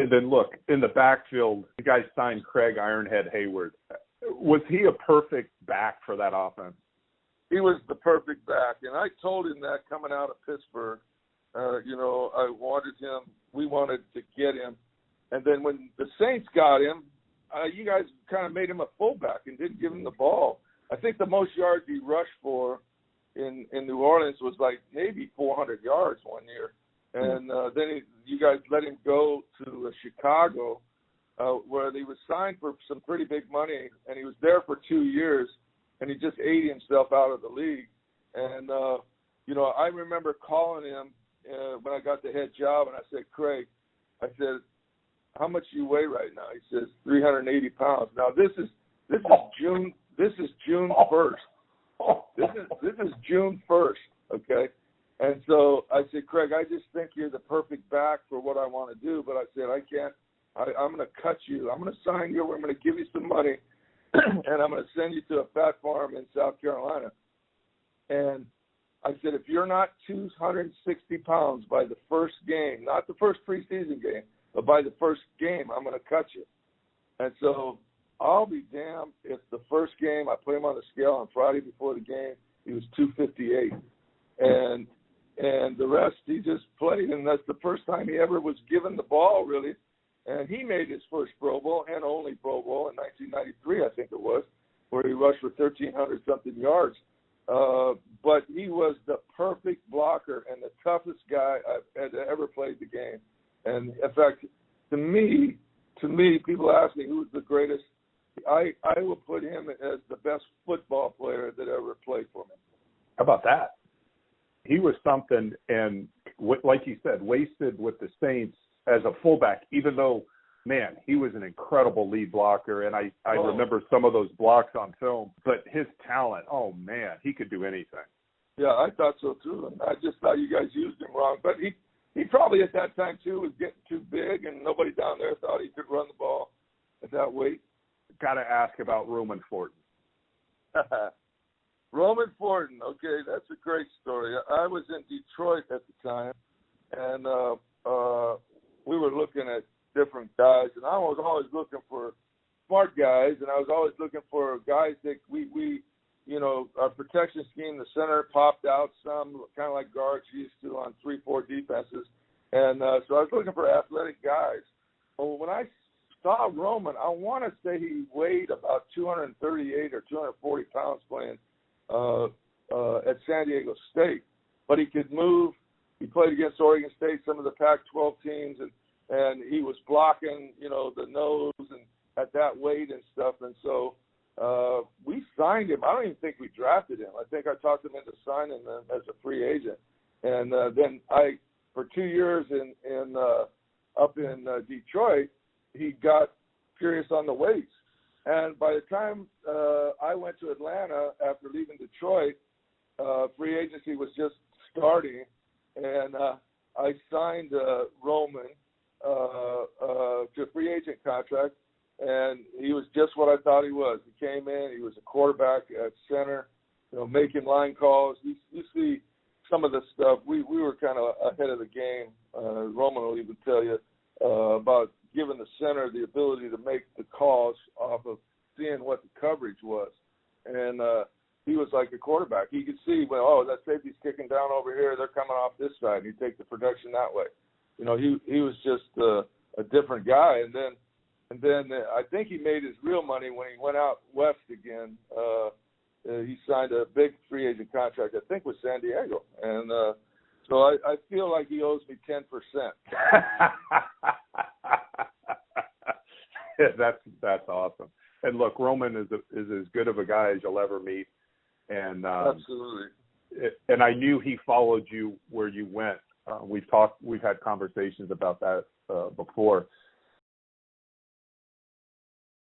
And then look, in the backfield, the guys signed Craig Ironhead Heyward. Was he a perfect back for that offense? He was the perfect back, and I told him that coming out of Pittsburgh. I wanted him. We wanted to get him. And then when the Saints got him, you guys kind of made him a fullback and didn't give him the ball. I think the most yards he rushed for in New Orleans was like maybe 400 yards one year. And then you guys let him go to Chicago, where he was signed for some pretty big money, and he was there for 2 years, and he just ate himself out of the league. And, I remember calling him when I got the head job, and I said, Craig, I said, how much do you weigh right now? He says 380 pounds. Now this is June 1st. This is June 1st, okay? And so I said, Craig, I just think you're the perfect back for what I want to do, but I said, I'm going to cut you. I'm going to sign you. I'm going to give you some money, and I'm going to send you to a fat farm in South Carolina. And I said, if you're not 260 pounds by the first game, not the first preseason game, but by the first game, I'm going to cut you. And so I'll be damned if the first game, I put him on the scale on Friday before the game, he was 258. And the rest, he just played, and that's the first time he ever was given the ball, really. And he made his first Pro Bowl and only Pro Bowl in 1993, I think it was, where he rushed for 1,300-something yards. But he was the perfect blocker and the toughest guy I've had ever played the game. And, in fact, to me, people ask me who's the greatest. I will put him as the best football player that ever played for me. How about that? He was something, and like you said, wasted with the Saints as a fullback, even though, man, he was an incredible lead blocker, and I remember some of those blocks on film. But his talent, oh, man, he could do anything. Yeah, I thought so, too. And I just thought you guys used him wrong. But he probably at that time, too, was getting too big, and nobody down there thought he could run the ball at that weight. Got to ask about Roman Fortin. Roman Fortin, okay, that's a great story. I was in Detroit at the time, and we were looking at different guys, and I was always looking for smart guys, and I was always looking for guys that we our protection scheme, the center popped out some, kind of like guards used to on 3-4 defenses, and so I was looking for athletic guys. Well, when I saw Roman, I want to say he weighed about 238 or 240 pounds playing at San Diego State, but he could move. He played against Oregon State, some of the Pac-12 teams, and he was blocking, the nose and at that weight and stuff. And so we signed him. I don't even think we drafted him. I think I talked him into signing him as a free agent. And then for 2 years up in Detroit, he got curious on the weights. And by the time I went to Atlanta after leaving Detroit, free agency was just starting, and I signed Roman to a free agent contract, and he was just what I thought he was. He came in, he was a quarterback at center, making line calls. You see some of the stuff. We were kind of ahead of the game. Roman will even tell you about giving the center the ability to make the calls off of seeing what the coverage was. And he was like a quarterback. He could see, that safety's kicking down over here, they're coming off this side, and he'd take the production that way. He was just a different guy. And then I think he made his real money when he went out west again. He signed a big free agent contract, I think, with San Diego. And so I feel like he owes me 10%. That's awesome. And look, Roman is as good of a guy as you'll ever meet. And absolutely. And I knew he followed you where you went. We've had conversations about that before.